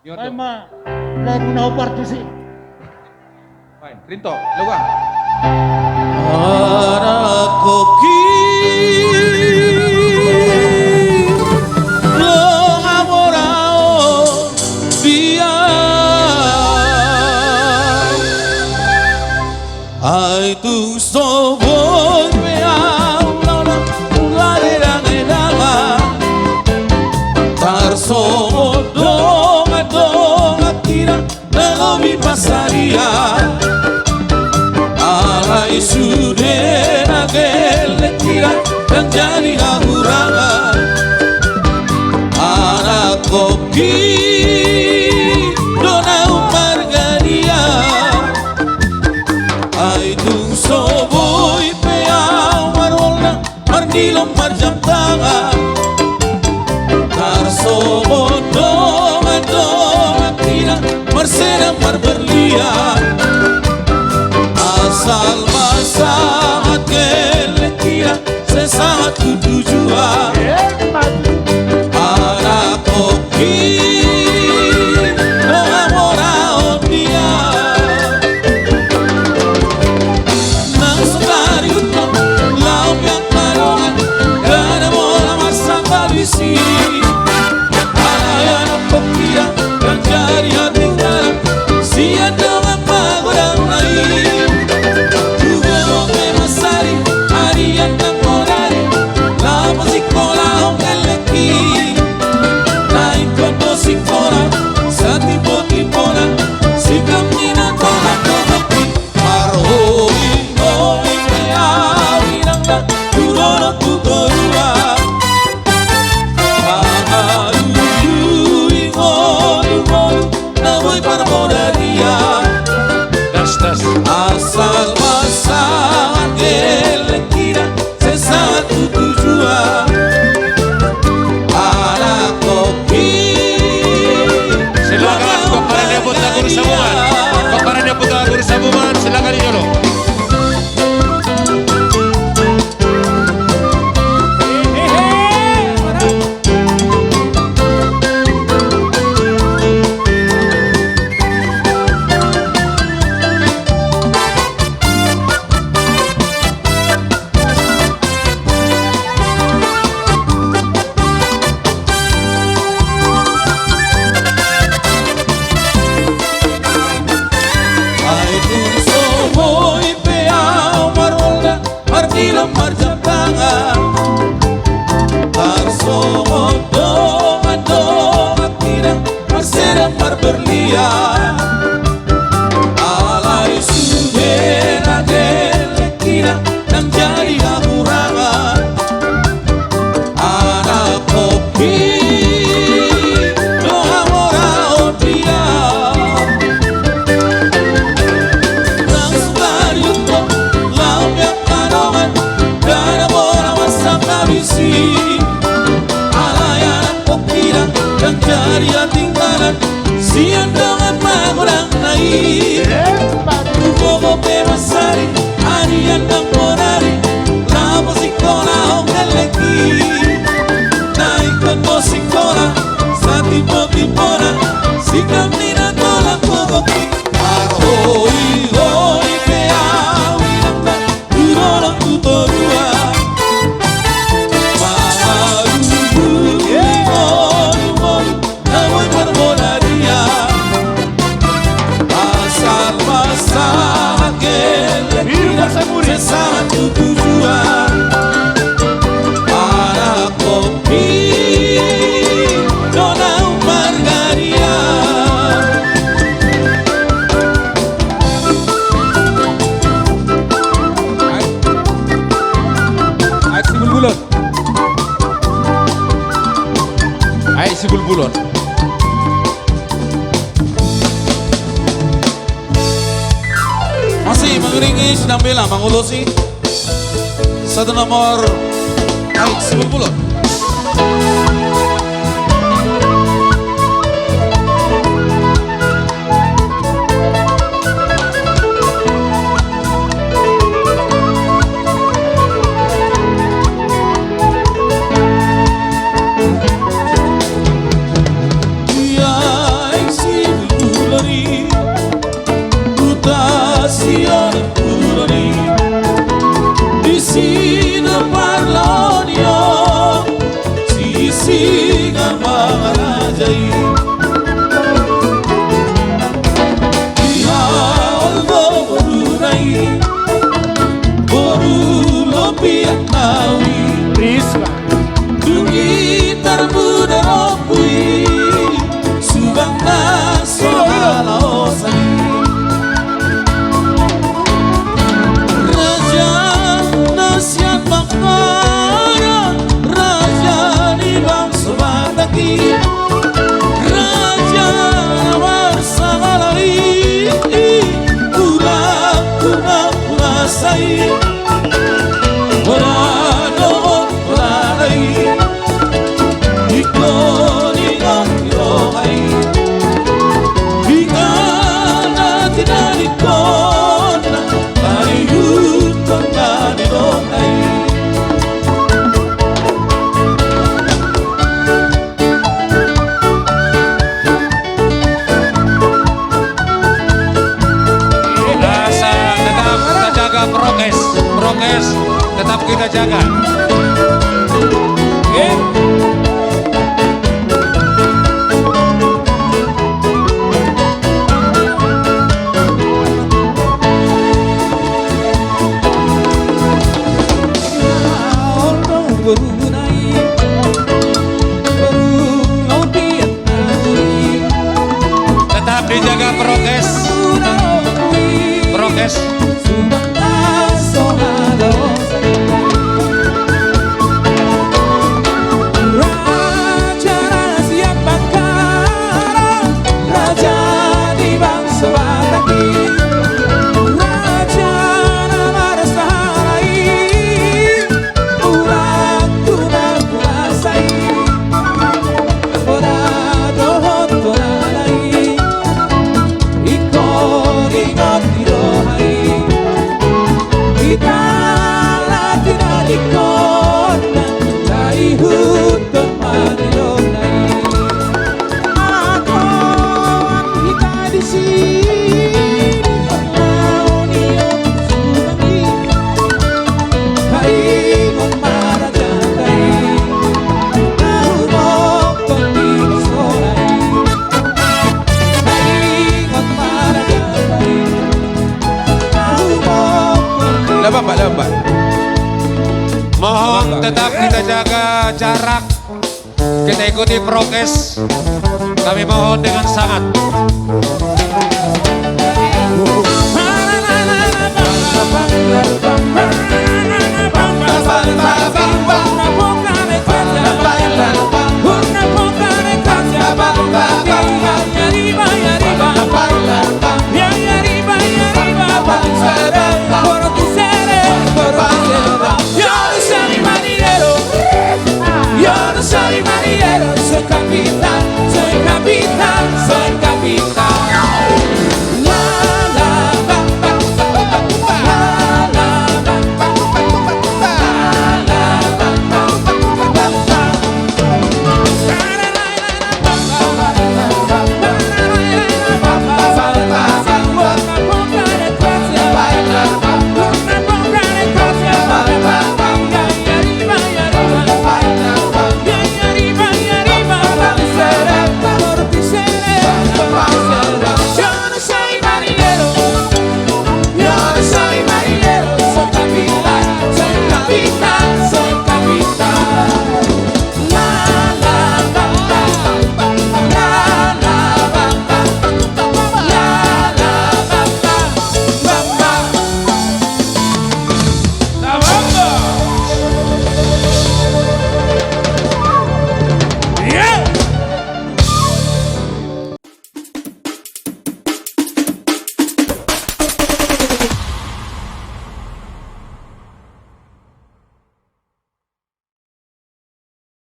Gimana Ay tuh? ma, lagu na party sih. Main, Rinto, lu kan? Para koki lo amorao dia ai tu so voy me habla la de la tar so doma tira no mi pasaría. Alay sudah gele tira dan jadi haburangan anak kopi dona margaria ay tung soboy peau marolna marnilom marjam tangan tar sobo doma tira marsena marberlian asal masahat gele tira sesaat tujuan anak kopi no amorao dia nang sekali utang lau yang marongan gana bola masa balisi anak kopi dan jari hati dalam sian dengan pagodang lain. Asal masalah gele tira sesaat tujuan anak kopi. Silakan komparannya putra guru sambungan. Komparannya putra guru sambungan, silakan dulu. Marjam tangan tarso dongan tidak masih berlian alay sudah gele tira dan jadi haburangan anak kopi no amorao dia nang sekali untuk lau yang marongan gana bola masa kabisi alayan kopi dan jari tinggalan sian dengan pagodang naik tubogo pemasari harian dan morari la musikola ongeleki naik ke musikola satipo-tipona sikam nina tola kogoki arhoi hoi peau inanda turolong tutorua asal masalah gele tira sesaat tujuan anak kopi dona margaria Aik si bulbulon. Aik si bulbulon. masih mengiringi sedang bela mengulusi satu nomor Aik si bulbulon. kona Malihut kon manidong ay Asa tetap kita jaga prokes tetap kita jaga. Tetap dijaga prokes. Raja rahasia Bangkara, raja di bangsa Batak, raja nama Rasarai, ulang tunang kuasai, ora dohon tonalai, ikon ingot dirohai, kita latih ikon dari hutan manilonai. Aku kita di sini pengaunian sunami, haingon marajatai, tahu mokon di sorai, haingon marajatai, tahu mokon di Lambat. Mohon tetap kita jaga jarak. Kita ikuti prokes. Kami mohon dengan sangat.